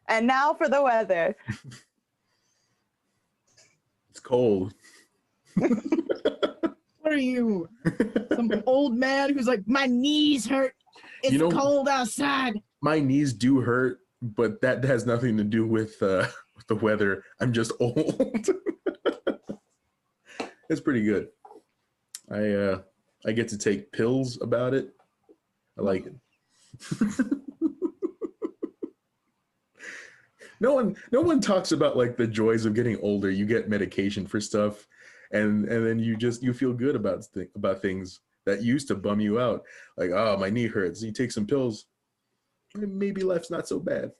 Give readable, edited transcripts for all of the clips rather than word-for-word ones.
And now for the weather. It's cold. What are you? Some old man who's like, my knees hurt. It's cold outside. My knees do hurt, but that has nothing to do with the weather. I'm just old. It's pretty good. I get to take pills about it. I like it. No one talks about like the joys of getting older. You get medication for stuff, and then you feel good about things that used to bum you out. Like, oh, my knee hurts. You take some pills, maybe life's not so bad.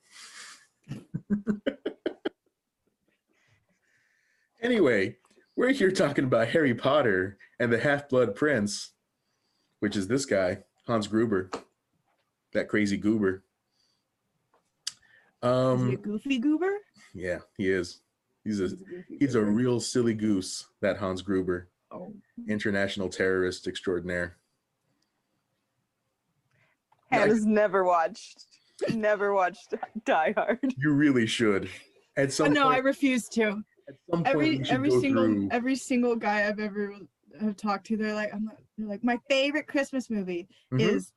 Anyway, we're here talking about Harry Potter and the Half-Blood Prince, which is this guy, Hans Gruber, that crazy goober. Is he a goofy goober? Yeah, he is. He's a real silly goose, that Hans Gruber. Oh. International terrorist extraordinaire. Hannah's never watched Die Hard. You really should. At some point, I refuse to. At some point, every single guy I've ever have talked to, they're like, my favorite Christmas movie is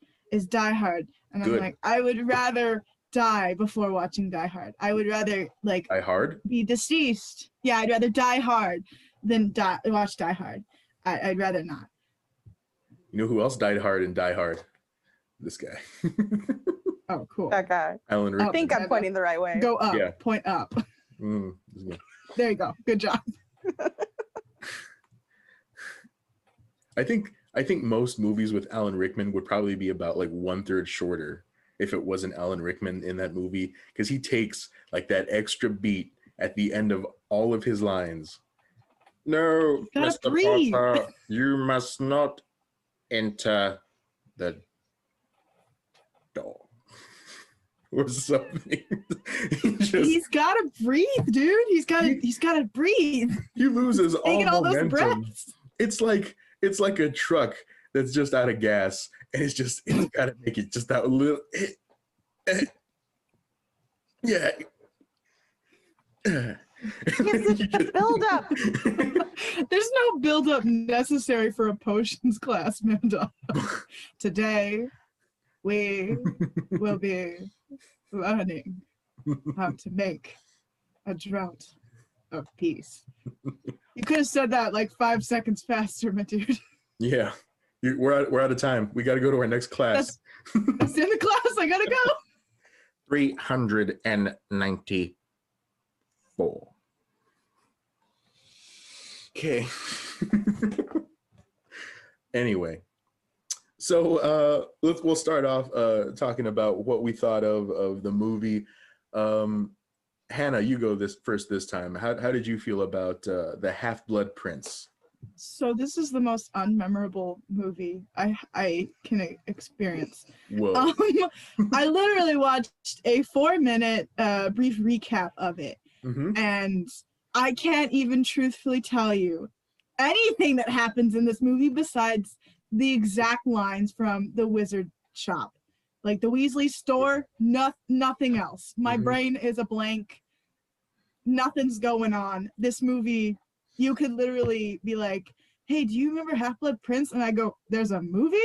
Die Hard, and I'm like, I would rather die before watching Die Hard. I would rather like Die Hard? Be deceased. Yeah, I'd rather die hard than watch Die Hard. I'd rather not. You know who else died hard in Die Hard? This guy. Oh, cool. That guy. Alan Rickman. I think I'm pointing the right way. Go up. Yeah. Point up. There you go. Good job. I think most movies with Alan Rickman would probably be about like 1/3 shorter if it wasn't Alan Rickman in that movie, because he takes like that extra beat at the end of all of his lines. No, Mr. Breathe. Potter, you must not enter the door. Or something. He's gotta breathe, dude. He's gotta breathe. He loses all momentum. Those breaths. It's like a truck that's just out of gas, and it's gotta make it just that little. Yeah. Build up. There's no build up necessary for a potions class, Manda. Today, we will be learning how to make a draught of peace. You could have said that like 5 seconds faster, my dude. Yeah, we're out of time. We got to go to our next class. That's in the class. I gotta go. 394. Okay. Anyway, so we'll start off talking about what we thought of the movie. Hannah, you go first this time. How did you feel about the Half-Blood Prince? So this is the most unmemorable movie I can experience. Whoa. I literally watched a 4-minute brief recap of it, and I can't even truthfully tell you anything that happens in this movie besides the exact lines from the wizard shop. Like the Weasley store, nothing else. My brain is a blank. Nothing's going on. This movie, you could literally be like, hey, do you remember Half-Blood Prince? And I go, there's a movie?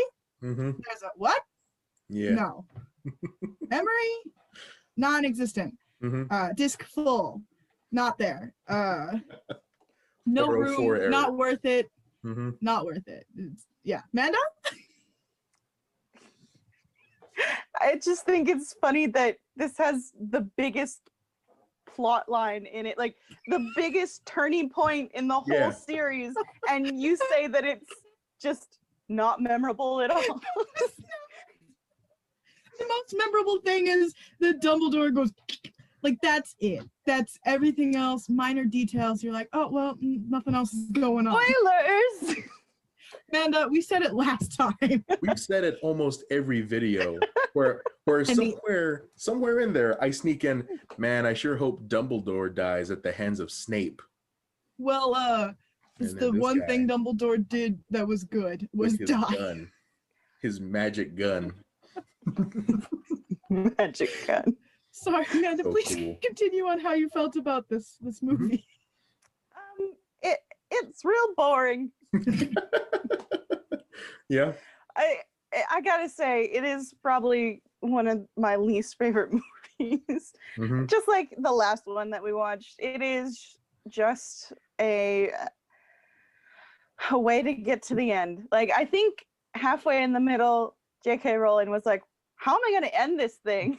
There's a what? Yeah. No. Memory? Non-existent. Disc full. Not there. No room. Not worth it. Not worth it. Yeah. Manda? I just think it's funny that this has the biggest plot line in it, like the biggest turning point in the whole series, and you say that it's just not memorable at all. The most memorable thing is that Dumbledore goes, like, that's it. That's everything else, minor details. You're like, oh, well, nothing else is going on. Spoilers! Amanda, we said it last time. We've said it almost every video where somewhere in there I sneak in, man, I sure hope Dumbledore dies at the hands of Snape. Well, it's the one thing Dumbledore did that was good was his die. Gun. His magic gun. Magic gun. Sorry, Amanda, So please cool. continue on how you felt about this movie. It's real boring. Yeah. I gotta say, it is probably one of my least favorite movies. Mm-hmm. Just like the last one that we watched, it is just a way to get to the end. Like, I think halfway in the middle, J.K. Rowling was like, how am I going to end this thing?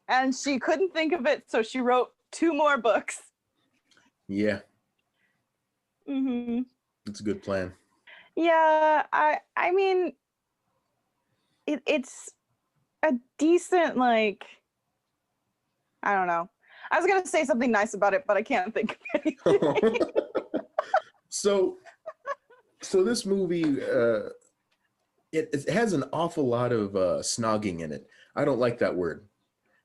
And she couldn't think of it, so she wrote 2 more books. Yeah. Mm-hmm. It's a good plan. Yeah, I mean, it's a decent, like, I don't know. I was gonna say something nice about it, but I can't think of anything. So this movie, it has an awful lot of snogging in it. I don't like that word.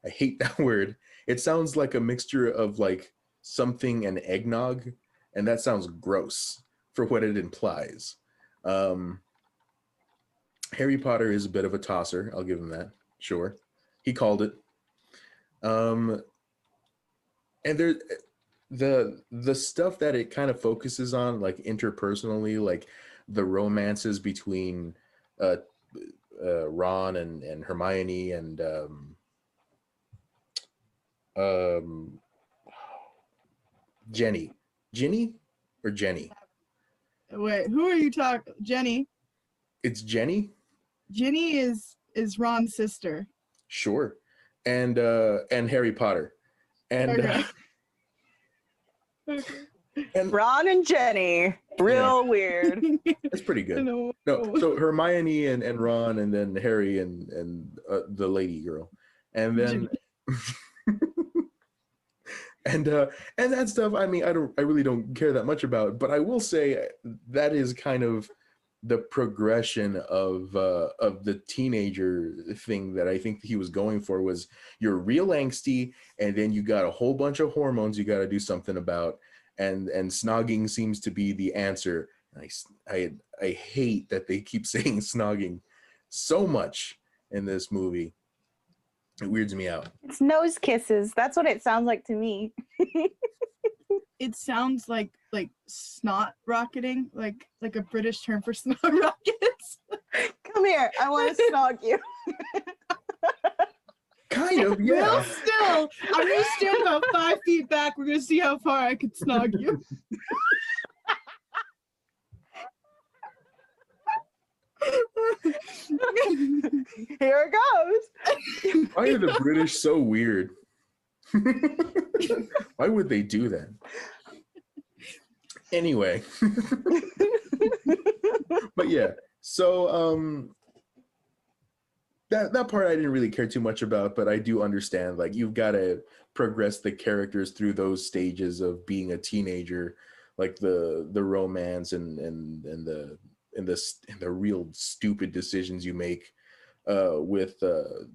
I hate that word. It sounds like a mixture of like something and eggnog, and that sounds gross for what it implies. Harry Potter is a bit of a tosser. I'll give him that. Sure. He called it. And there, the stuff that it kind of focuses on, like interpersonally, like the romances between Ron and Hermione and Jenny. Ginny or Jenny? Wait, who are you talking? Jenny. It's Jenny? Ginny is Ron's sister. Sure. And Harry Potter. And Okay. Okay. and Ron and Jenny, real weird. it's pretty good. No. So Hermione and Ron, and then Harry and the lady girl, and then and that stuff. I mean, I really don't care that much about, but I will say that is kind of the progression of the teenager thing that I think he was going for. Was you're real angsty, and then you got a whole bunch of hormones you got to do something about, and snogging seems to be the answer. I hate that they keep saying snogging so much in this movie. It weirds me out. It's nose kisses. That's what it sounds like to me. It sounds like snot rocketing, like a British term for snot rockets. Come here. I want to snog you. Kind of, yeah. Real still. I'm gonna stand about 5 feet back. We're gonna see how far I can snog you. Here it goes. Why are the British so weird? Why would they do that? Anyway. But yeah, so that part I didn't really care too much about, but I do understand, like, you've got to progress the characters through those stages of being a teenager, like the romance and the real stupid decisions you make with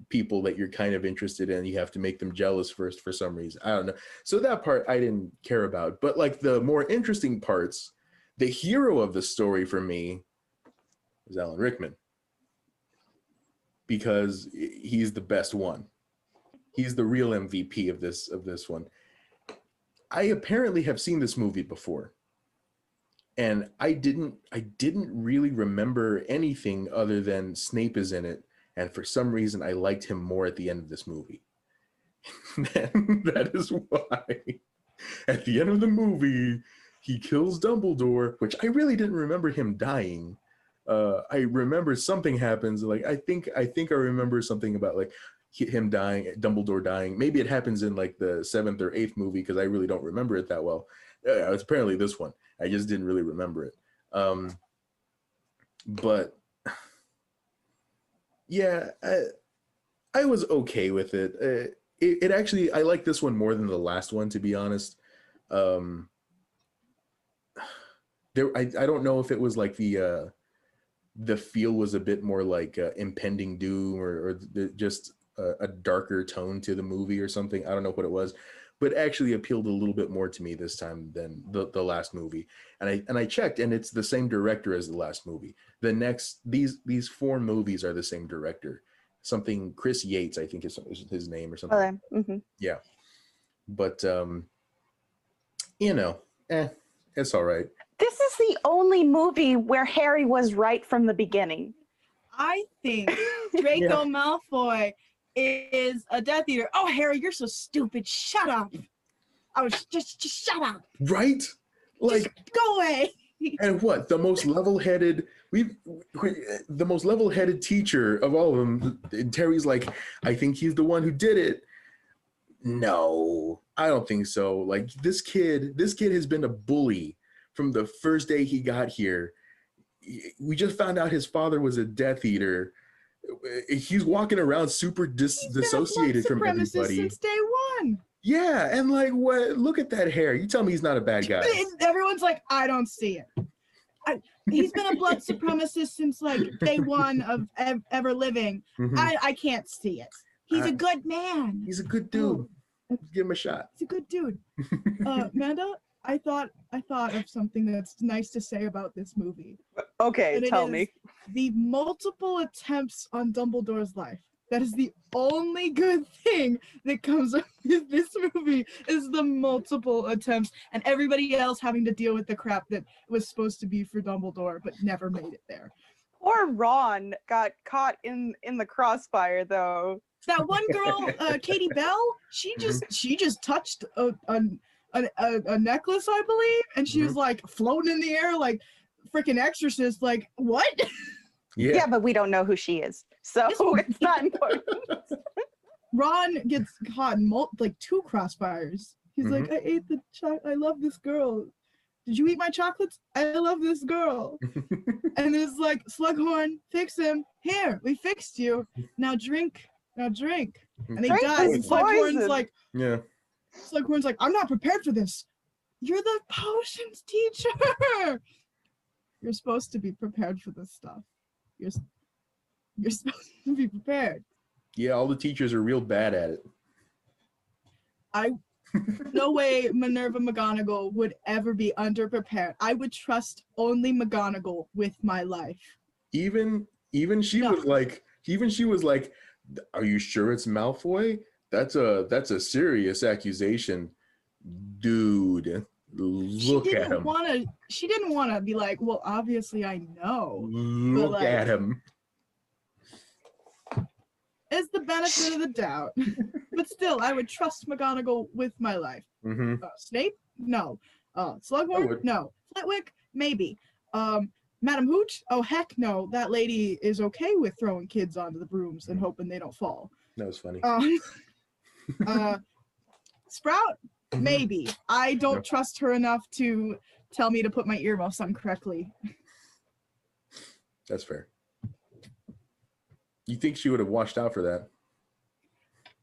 people that you're kind of interested in. You have to make them jealous first for some reason. I don't know. So that part I didn't care about. But like the more interesting parts, the hero of the story for me was Alan Rickman, because he's the best one. He's the real MVP of this one. I apparently have seen this movie before, and I didn't really remember anything other than Snape is in it, and for some reason I liked him more at the end of this movie. That is why at the end of the movie he kills Dumbledore, which I really didn't remember him dying. I remember something happens, like I think I remember something about like him dying, Dumbledore dying. Maybe it happens in like the 7th or 8th movie, because I really don't remember it that well. It's apparently this one. I just didn't really remember it. But yeah, I was okay with it. It actually, I like this one more than the last one, to be honest. I don't know if it was like the feel was a bit more like impending doom, or just a darker tone to the movie or something. I don't know what it was, but it actually appealed a little bit more to me this time than the last movie. And I checked, and it's the same director as the last movie. These 4 movies are the same director. something Chris Yates, I think is his name or something. Yeah, but it's all right. This is the only movie where Harry was right from the beginning. I think Draco Malfoy is a Death Eater. Oh, Harry, you're so stupid. Shut up. I was just shut up. Right? Like, just go away. And what the most level-headed the most level-headed teacher of all of them, and Terry's like, I think he's the one who did it. No, I don't think so. Like, this kid has been a bully from the first day he got here. We just found out his father was a Death Eater. He's walking around super dissociated from everybody since day one. Yeah, and like, what? Look at that hair. You tell me he's not a bad guy. Everyone's like, I don't see it. He's been a blood supremacist since like day one of ever living. I can't see it. He's a good man. He's a good dude. Give him a shot. He's a good dude. Amanda, I thought of something that's nice to say about this movie. Okay, tell me. The multiple attempts on Dumbledore's life. That is the only good thing that comes up with this movie is the multiple attempts and everybody else having to deal with the crap that was supposed to be for Dumbledore but never made it there. Poor Ron got caught in the crossfire though. That one girl, Katie Bell, she just touched a necklace, I believe, and she was like floating in the air like freaking Exorcist. Like, what? Yeah, but we don't know who she is, so it's not important. Ron gets caught in like 2 crossfires. He's like, I ate the chocolate. I love this girl. Did you eat my chocolates? I love this girl. And it's like, Slughorn, fix him. Here, we fixed you. Now drink. And he dies. And Slughorn's like, Slughorn's like, I'm not prepared for this. You're the potions teacher. You're supposed to be prepared for this stuff. You're supposed to be prepared. Yeah, all the teachers are real bad at it. No way Minerva McGonagall would ever be underprepared. I would trust only McGonagall with my life. Even she was like, are you sure it's Malfoy? That's a serious accusation. Dude, look at him. She didn't want to be like, well, obviously I know. Look at him. Is the benefit of the doubt. But still, I would trust McGonagall with my life. Snape? No. Slughorn? No. Flitwick? Maybe. Madam Hooch? Oh, heck no. That lady is okay with throwing kids onto the brooms and hoping they don't fall. That was funny. Sprout? Maybe. I don't trust her enough to tell me to put my earmuffs on correctly. That's fair. You think she would have washed out for that?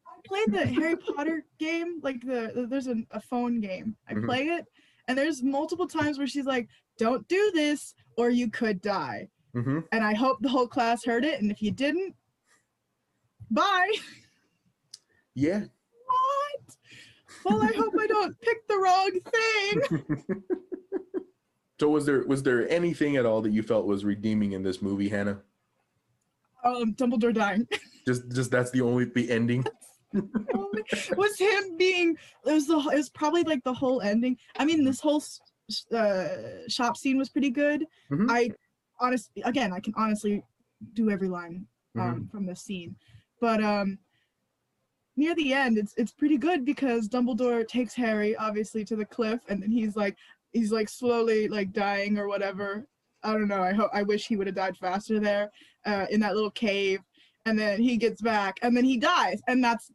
I played the Harry Potter game, like there's a phone game. I play it, and there's multiple times where she's like, don't do this or you could die. And I hope the whole class heard it, and if you didn't, bye. Yeah. What? Well, I hope I don't pick the wrong thing. So was there anything at all that you felt was redeeming in this movie, Hannah? Dumbledore dying. Just that's the ending. Was him being it was probably like the whole ending. I mean, this whole shop scene was pretty good. I can honestly do every line from this scene, but near the end it's pretty good because Dumbledore takes Harry obviously to the cliff, and then he's like slowly like dying or whatever. I don't know. I wish he would have died faster there in that little cave, and then he gets back and then he dies, and that's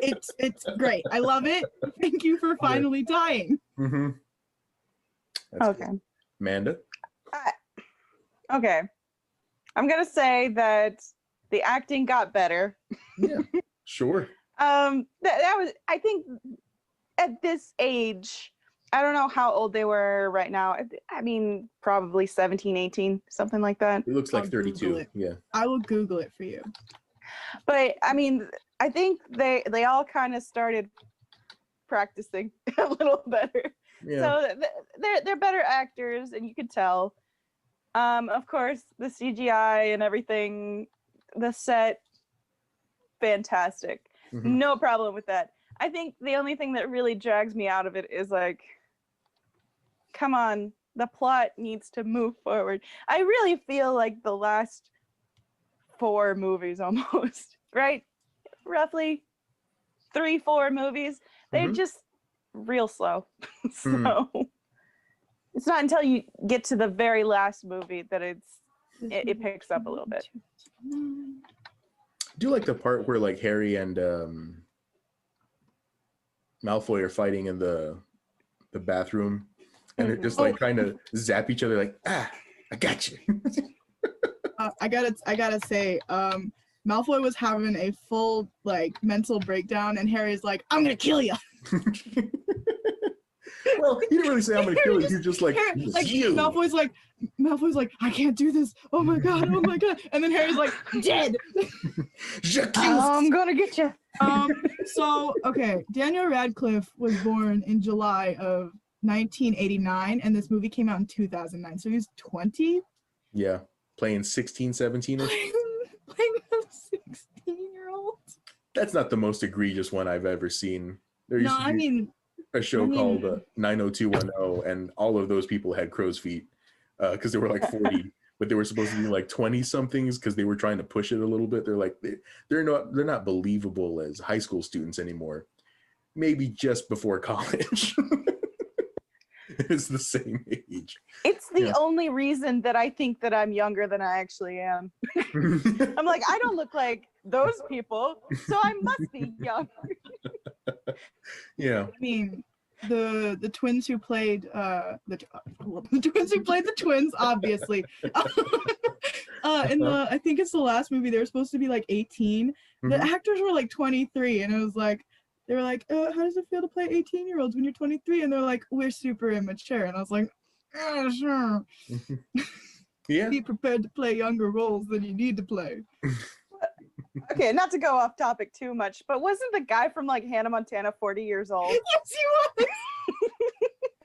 it's great. I love it. Thank you for finally dying. That's okay. Good. Amanda? Okay. I'm going to say that the acting got better. Yeah, sure. That was, I think at this age, I don't know how old they were right now. I mean, probably 17, 18, something like that. It looks like 32. Yeah. I will Google it for you. But I mean, I think they all kind of started practicing a little better. Yeah. So they're better actors, and you could tell. Of course, the CGI and everything, the set fantastic. No problem with that. I think the only thing that really drags me out of it is like, come on, the plot needs to move forward. I really feel like the last 4 movies almost, right? Roughly 3-4 movies, they're just real slow. So it's not until you get to the very last movie that it picks up a little bit. I do like the part where like Harry and Malfoy are fighting in the bathroom, and they're just like trying to zap each other, like, I got you. I gotta say, Malfoy was having a full like mental breakdown, and Harry's like, "I'm gonna kill you." Well, he didn't really say I'm gonna kill you. He's just like, you. Malfoy's like, I can't do this. Oh my god, and then Harry's like, dead. I'm gonna get you. So okay, Daniel Radcliffe was born in July of 1989, and this movie came out in 2009. So he was 20. Yeah, playing 16, 17ish. Playing a 16-year-old. That's not the most egregious one I've ever seen. There used No, to be a show called 90210, and all of those people had crow's feet because they were like 40, but they were supposed to be like 20 somethings because they were trying to push it a little bit. They're like they're not believable as high school students anymore. Maybe just before college. It's the same age. It's the only reason that I think that I'm younger than I actually am. I'm like, I don't look like those people, so I must be young. Yeah. I mean, the twins who played the twins who played the twins, obviously. I think it's the last movie, they were supposed to be like 18. The actors were like 23, and it was like, they were like, how does it feel to play 18-year-olds when you're 23? And they're like, we're super immature. And I was like, sure. Yeah. Be prepared to play younger roles than you need to play. Okay, not to go off topic too much, but wasn't the guy from like Hannah Montana 40 years old? Yes, he was.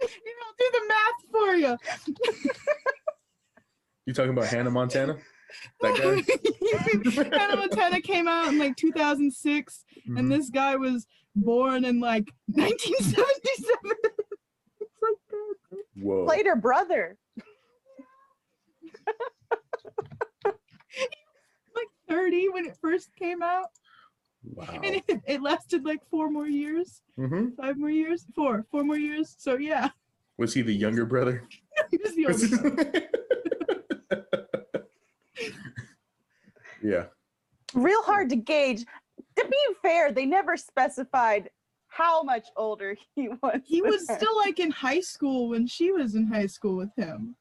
You don't do the math for you. You talking about Hannah Montana? That guy? Hannah Montana came out in like 2006, and this guy was born in like 1977. It's like that. Whoa. Played her brother. Like 30 when it first came out. Wow. And it lasted like 4 more years. 5 more years. 4 more years. So yeah. Was he the younger brother? He was the older brother. Yeah. Real hard to gauge. To be fair, they never specified how much older he was. He was still like in high school when she was in high school with him.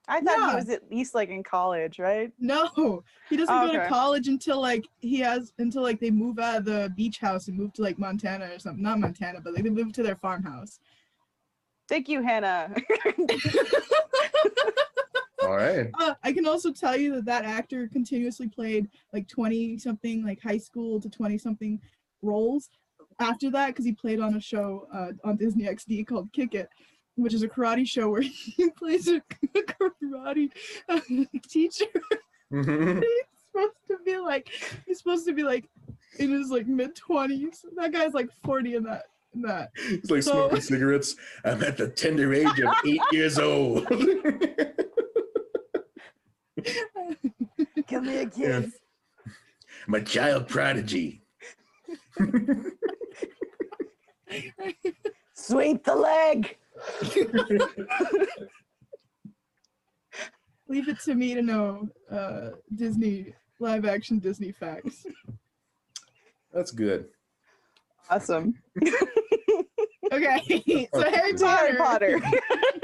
I thought he was at least like in college, right? No, he doesn't go to college until like they move out of the beach house and move to like Montana or something. Not Montana, but like they move to their farmhouse. Thank you, Hannah. All right. I can also tell you that actor continuously played like 20-something, like high school to 20-something roles after that, because he played on a show on Disney XD called Kick It, which is a karate show where he plays a karate teacher. He's supposed to be like in his like mid-20s. That guy's like 40 in that. He's like smoking cigarettes. I'm at the tender age of 8 years old. Come here, kids. Yeah. I'm a child prodigy. Sweep the leg. Leave it to me to know Disney live action Disney facts. That's good. Awesome. Okay, so Harry Potter.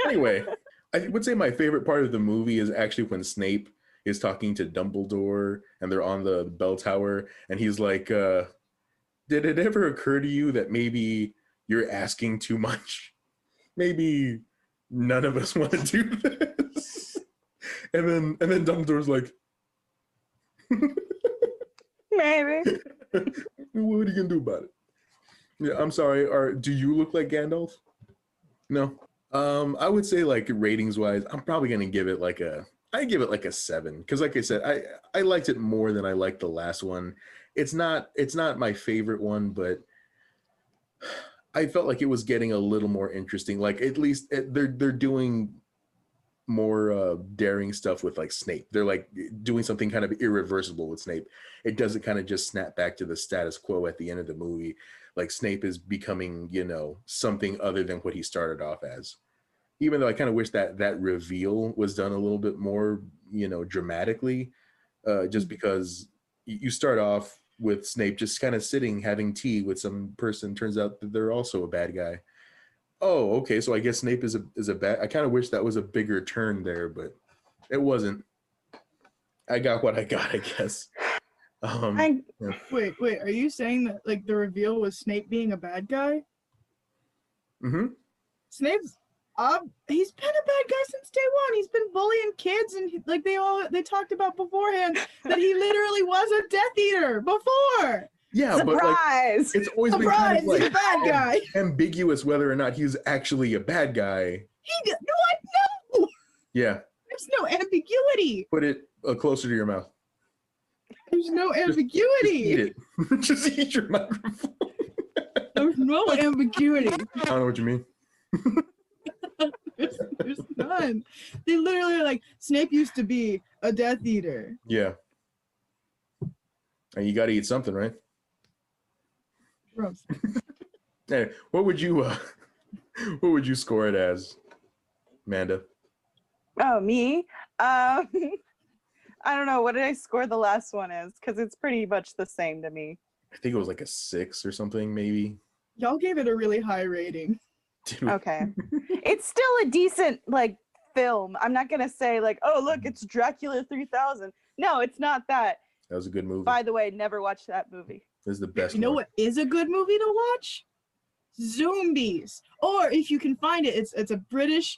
Anyway, I would say my favorite part of the movie is actually when Snape is talking to Dumbledore and they're on the bell tower, and he's like, did it ever occur to you that maybe you're asking too much? Maybe none of us want to do this. And then Dumbledore's like, maybe. What are you gonna do about it? Yeah, I'm sorry. Do you look like Gandalf? No. I would say like ratings wise, I'm probably gonna give it like a 7, because like I said, I liked it more than I liked the last one, it's not my favorite one, but I felt like it was getting a little more interesting. Like at least they're doing more daring stuff with like Snape. They're like doing something kind of irreversible with Snape. It doesn't kind of just snap back to the status quo at the end of the movie. Like Snape is becoming, you know, something other than what he started off as. Even though I kind of wish that reveal was done a little bit more, you know, dramatically, just because you start off with Snape just kind of sitting having tea with some person. Turns out that they're also a bad guy. Oh, okay. So I guess Snape is a bad. I kind of wish that was a bigger turn there, but it wasn't. I got what I got, I guess. Yeah. Wait. Are you saying that like the reveal was Snape being a bad guy? Mm-hmm. Snape's he's been a bad guy since day one. He's been bullying kids, and like they talked about beforehand that he literally was a Death Eater before. Yeah, Surprise! But like, it's always been kind of like he's a bad guy. ambiguous whether or not he's actually a bad guy. No. Yeah. There's no ambiguity. Put it closer to your mouth. There's no ambiguity. Just eat it. Just eat your microphone. There's no ambiguity. I don't know what you mean. There's none. They literally are like, Snape used to be a Death Eater. Yeah. And you got to eat something, right? Gross. Hey, what would you score it as, Amanda? Oh, me? I don't know. What did I score the last one as? Because it's pretty much the same to me. I think it was like a 6 or something, maybe. Y'all gave it a really high rating. Okay. It's still a decent, like, film. I'm not going to say, like, oh, look, it's Dracula 3000. No, it's not that. That was a good movie. By the way, never watched that movie. This is the best You know one. what is a good movie to watch? Zombies. Or if you can find it, it's a British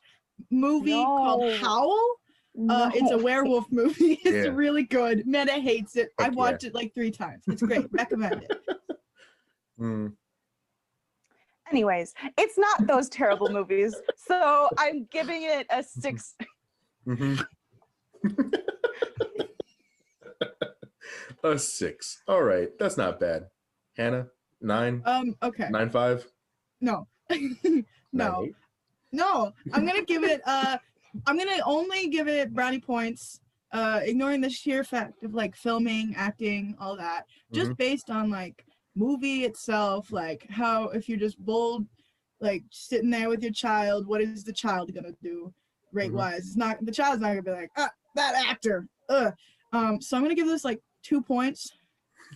movie called Howl. No. It's a werewolf movie. It's Yeah. really good. Meta hates it. Heck I've watched it like 3 times. It's great. Recommend it. Mm. Anyways, it's not those terrible movies. So I'm giving it a 6. Mm-hmm. A 6. All right, that's not bad. Hannah, 9. Okay. 9.5. No. No. 9.8. No. I'm gonna give it I'm gonna only give it brownie points, ignoring the sheer fact of like filming, acting, all that. Just based on like movie itself, like how if you're just bold, like sitting there with your child, what is the child gonna do rate wise? It's not, the child's not gonna be like, that actor. So I'm gonna give this like 2 points,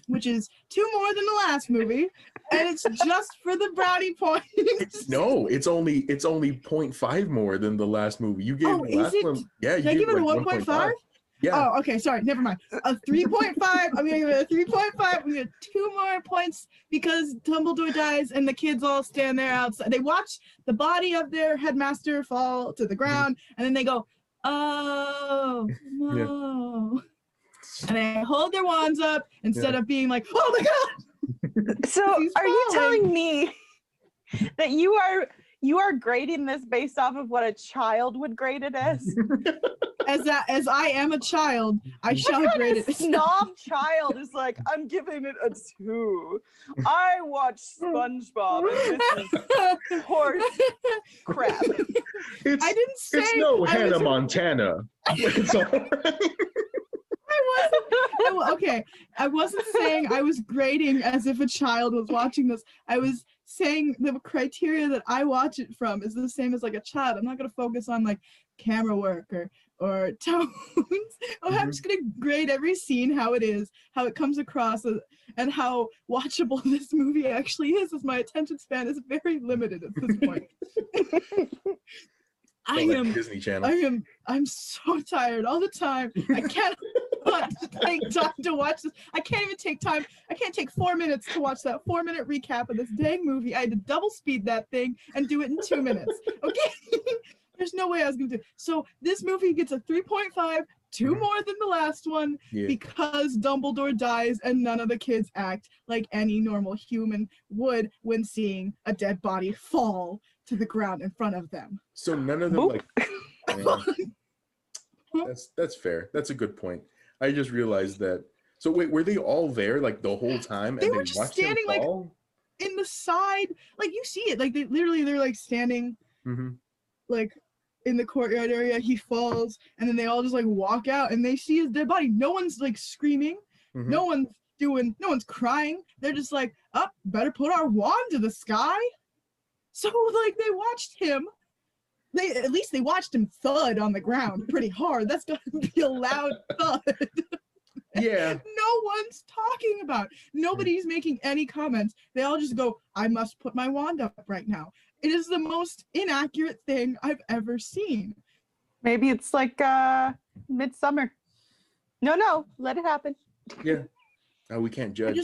which is 2 more than the last movie, and it's just for the brownie points. No, it's only 0.5 more than the last movie. You gave the is last it? one. Yeah, Did I you give gave it a like 1.5? Yeah. Oh, okay, sorry, never mind. A 3.5. I'm gonna give it a 3.5. I'm gonna give 2 more points because Dumbledore dies and the kids all stand there outside. They watch the body of their headmaster fall to the ground, and then they go, "Oh no!" Yeah. And they hold their wands up instead of being like, "Oh my god!" So He's are you falling. telling me that you are grading this based off of what a child would grade it as? As I am a child, I shall What grade kind of it. snob child is like, I'm giving it a 2. I watched SpongeBob and this is horse crap. It's, I didn't say it's no I Hannah was- Montana. It's all right. Okay, I wasn't saying I was grading as if a child was watching this. I was saying the criteria that I watch it from is the same as like a child. I'm not gonna focus on like camera work or tones. I'm just gonna grade every scene how it is, how it comes across, and how watchable this movie actually is. As my attention span is very limited at this point. Disney Channel. I'm so tired all the time. I can't take time to watch this. I can't even take time. I can't take 4 minutes to watch that 4-minute recap of this dang movie. I had to double speed that thing and do it in 2 minutes. Okay. There's no way I was gonna do it. So this movie gets a 3.5, 2 more than the last one, because Dumbledore dies and none of the kids act like any normal human would when seeing a dead body fall to the ground in front of them. So none of them like that's fair. That's a good point. I just realized that So wait, were they all there like the whole time, They and were they just watched him standing, like, fall? in the side, like you see it, like they're like standing like in the courtyard area. He falls, and then they all just like walk out, and they see his dead body. No one's like screaming, no one's crying. They're just like, oh, better put our wand to the sky. So like they watched him. At least they watched him thud on the ground pretty hard. That's gonna be a loud thud. Yeah. No one's talking about it. Nobody's making any comments. They all just go, I must put my wand up right now. It is the most inaccurate thing I've ever seen. Maybe it's like Midsummer. No, let it happen. Yeah. Oh, we can't judge.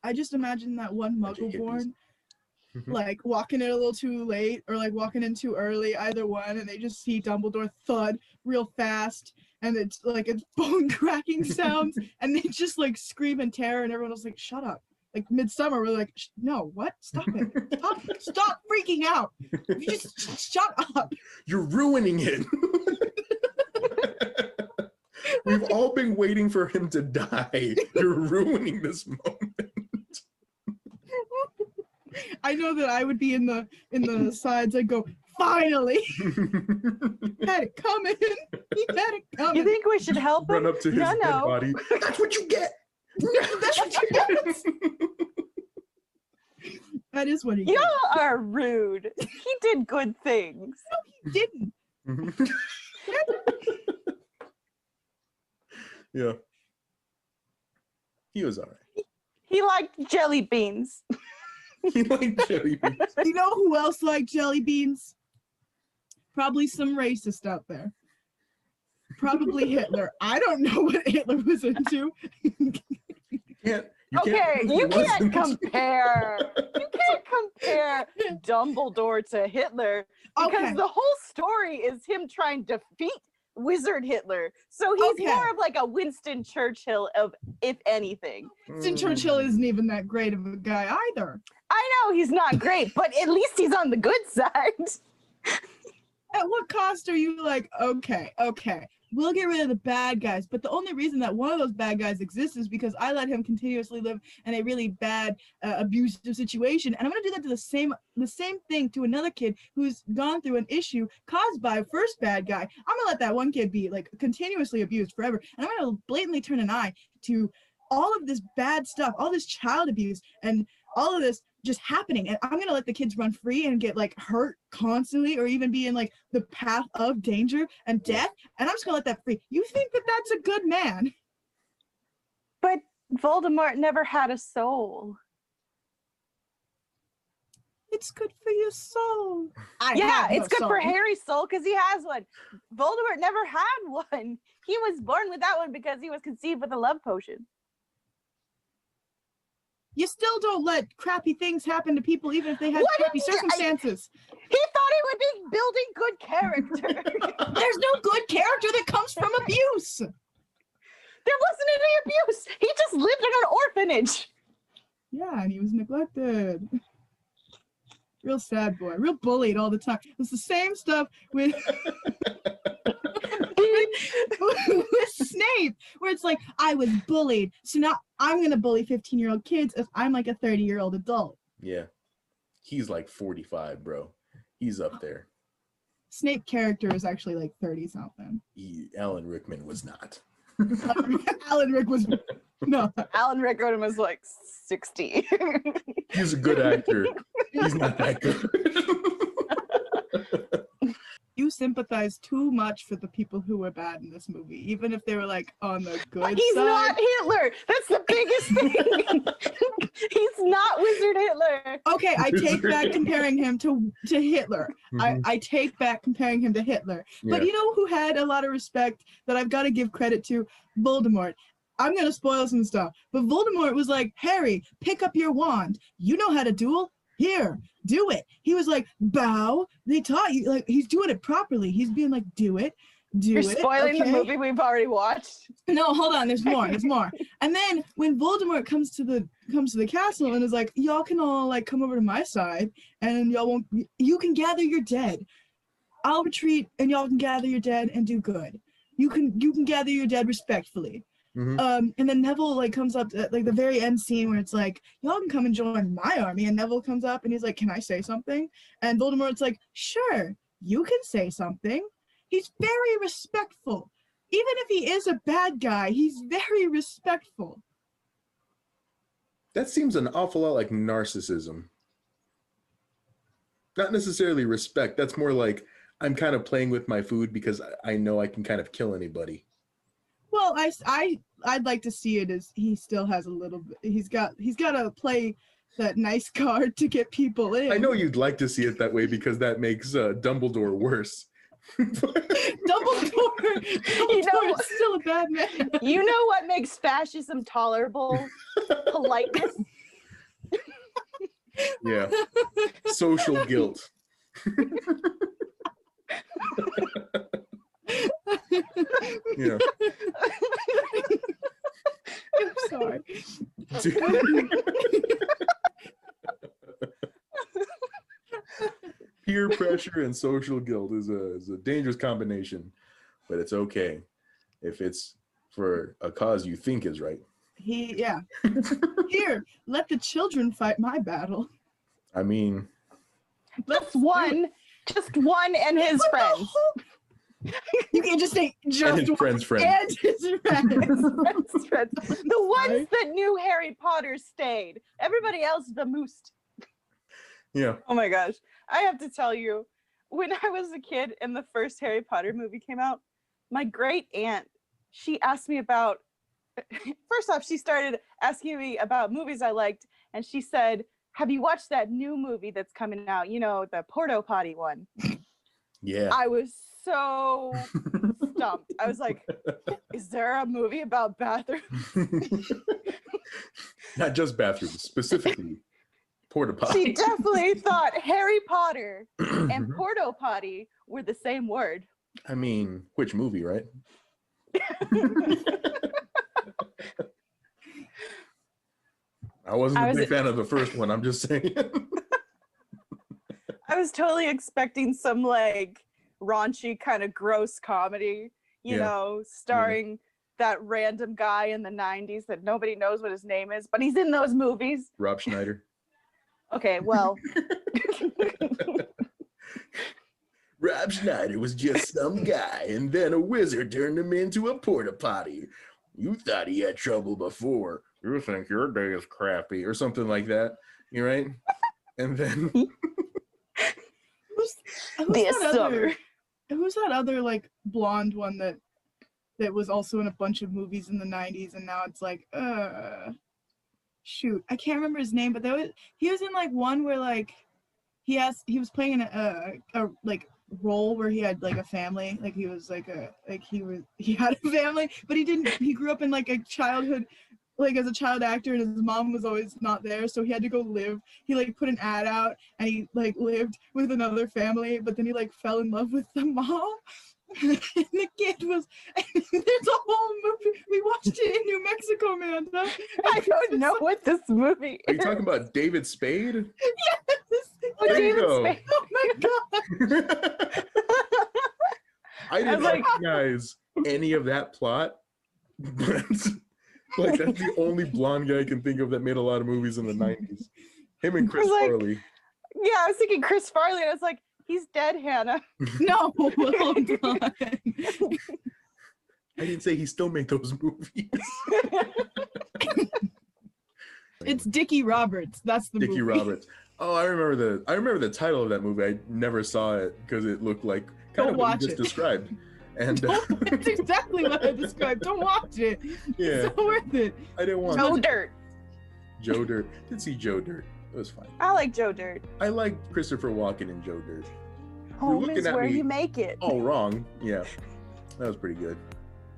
I just imagine that one Bunch of muggle hippies. born like walking in a little too late or like walking in too early, either one, and they just see Dumbledore thud real fast, and it's bone cracking sounds, and they just like scream in terror, and everyone was like, shut up. Like Midsummer, we're like, no, what? Stop it. Stop freaking out. You just shut up. You're ruining it. We've all been waiting for him to die. You're ruining this moment. I know that I would be in the sides. I'd go, finally. Had it coming. He had it coming. You think we should help him? Run up to his dead body. That's what you get. That's what you get. That is what he Y'all are rude. He did good things. No, he didn't. Yeah. He was all right. He liked jelly beans. He liked jelly beans. You know who else liked jelly beans? Probably some racist out there. Probably Hitler. I don't know what Hitler was into. You can't compare. You can't compare Dumbledore to Hitler because the whole story is him trying to defeat Wizard Hitler. So he's more of like a Winston Churchill of, if anything. Winston Churchill isn't even that great of a guy either. I know he's not great, but at least he's on the good side. At what cost are you like, okay, we'll get rid of the bad guys, but the only reason that one of those bad guys exists is because I let him continuously live in a really bad, abusive situation, and I'm gonna do that to the same thing to another kid who's gone through an issue caused by a first bad guy. I'm gonna let that one kid be like continuously abused forever, and I'm gonna blatantly turn an eye to all of this bad stuff, all this child abuse, and all of this just happening, and I'm gonna let the kids run free and get like hurt constantly or even be in like the path of danger and death, and I'm just gonna let that free. You think that that's a good man? But Voldemort never had a soul. It's good for your soul. It's good for Harry's soul because he has one. Voldemort never had one. He was born without one because he was conceived with a love potion. You still don't let crappy things happen to people even if they had crappy circumstances. He thought he would be building good character. There's no good character that comes from abuse. There wasn't any abuse. He just lived in an orphanage. Yeah, and he was neglected. Real sad boy. Real bullied all the time. It's the same stuff with Snape, where it's like, I was bullied, so now I'm going to bully 15-year-old kids as I'm like a 30-year-old adult. Yeah. He's like 45, bro. He's up there. Snape character is actually like 30-something. Alan Rickman was not. Alan Rick was... No. Alan Rickman was like 60. He's a good actor. He's not that good. You sympathize too much for the people who were bad in this movie, even if they were like on the good but he's side. Not Hitler. That's the biggest thing. He's not Wizard Hitler. Okay, I take back comparing him to Hitler. I take back comparing him to Hitler. But you know who had a lot of respect that I've got to give credit to? Voldemort. I'm going to spoil some stuff. But Voldemort was like, Harry, pick up your wand. You know how to duel? Here, do it. He was like, bow. They taught you. Like, he's doing it properly. He's being like, do it. You're spoiling the movie we've already watched. No, hold on. There's more. There's more. And then when Voldemort comes to the castle and is like, y'all can all like come over to my side, and you can gather your dead. I'll retreat, and y'all can gather your dead and do good. You can gather your dead respectfully. And then Neville like comes up to like the very end scene where it's like, y'all can come and join my army, and Neville comes up and he's like, can I say something? And Voldemort's like, sure, you can say something. He's very respectful. Even if he is a bad guy, he's very respectful. That seems an awful lot like narcissism. Not necessarily respect. That's more like I'm kind of playing with my food because I know I can kind of kill anybody. Well, I'd like to see it as he still has a little bit. He's got to play that nice card to get people in. I know you'd like to see it that way because that makes Dumbledore worse. Dumbledore is still a bad man. You know what makes fascism tolerable? Politeness. Yeah. Social guilt. Yeah. I'm sorry. Peer pressure and social guilt is a dangerous combination, but it's okay if it's for a cause you think is right. Here, let the children fight my battle. I mean, Just one and his friends. You can just say just and his friend's friend. And his friends. The ones that knew Harry Potter stayed. Everybody else vamoosed. Yeah. Oh my gosh. I have to tell you, when I was a kid and the first Harry Potter movie came out, my great aunt, she asked me about, first off, she started asking me about movies I liked. And she said, have you watched that new movie that's coming out? You know, the Porto Potty one. Yeah. I was so stumped. I was like, is there a movie about bathrooms? Not just bathrooms, specifically porta potty. She definitely thought Harry Potter and Porto Potty were the same word. I mean, which movie, right? I wasn't a big fan of the first one, I'm just saying. I was totally expecting some like raunchy kind of gross comedy, you know, starring that random guy in the 90s that nobody knows what his name is, but he's in those movies. Rob Schneider. Okay, well. Rob Schneider was just some guy, and then a wizard turned him into a porta potty. You thought he had trouble before. You think your day is crappy, or something like that. You right? And then who's that other like blonde one that was also in a bunch of movies in the 90s, and now it's like shoot, I can't remember his name, but he was in like one where like he was playing in a like role where he had like a family, like he was like he had a family, but he grew up in like a childhood, like as a child actor, and his mom was always not there, so he had to go live. He like put an ad out and he like lived with another family, but then he like fell in love with the mom. And the kid was, there's a whole movie. We watched it in New Mexico, Amanda. I don't know what this movie is. are you talking about David Spade? Yes. There you go. Spade. Oh my god. I didn't like- recognize any of that plot, but like that's the only blonde guy I can think of that made a lot of movies in the 90s. Him and Chris like- Farley. Yeah, I was thinking Chris Farley, and I was like, he's dead, Hannah. No, hold on. I didn't say he still made those movies. It's Dickie Roberts. That's the Dickie movie. Roberts. Oh, I remember the title of that movie. I never saw it because it looked like kind Don't of what watch you just it. described. And It's exactly what I described. Don't watch it. yeah, It's not worth it. I didn't want Joe Dirt. Joe Dirt. Did see Joe Dirt. It was fine. I like Joe Dirt. I like Christopher Walken in Joe Dirt. Home looking is at where me you make it. All wrong. Yeah, that was pretty good.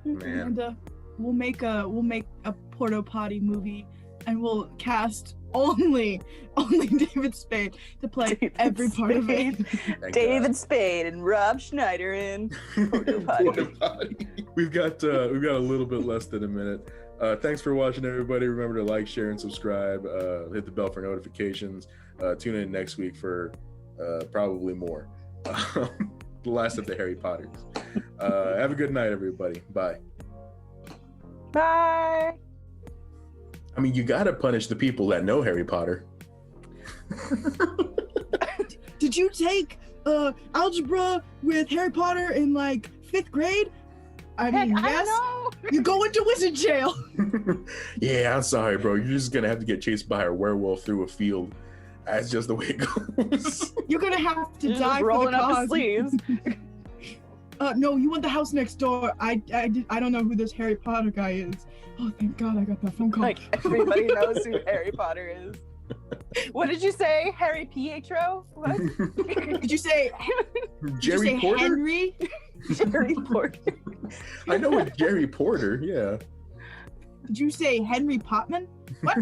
Man. And we'll make a Porto Potty movie, and we'll cast only David Spade to play David every part of it. Thank David Spade and Rob Schneider in Porta Potty. Porta Potty. We've got a little bit less than a minute. Thanks for watching, everybody. Remember to like, share, and subscribe. Hit the bell for notifications. Tune in next week for probably more. The last of the Harry Potters. Have a good night, everybody. Bye. Bye. I mean, you gotta punish the people that know Harry Potter. Did you take algebra with Harry Potter in like 5th grade? I mean, Heck, yes. I don't know. You go into wizard jail. Yeah, I'm sorry, bro. You're just gonna have to get chased by a werewolf through a field. That's just the way it goes. You're gonna have to You're die just for rolling the up his cause. sleeves. No, you want the house next door. I don't know who this Harry Potter guy is. Oh, thank God I got that phone call. Like everybody knows who Harry Potter is. What did you say? Harry Pietro? What? Did you say Jerry Porter? Henry? Harry Potter. I know it's Jerry Porter, yeah. Did you say Henry Potman? What?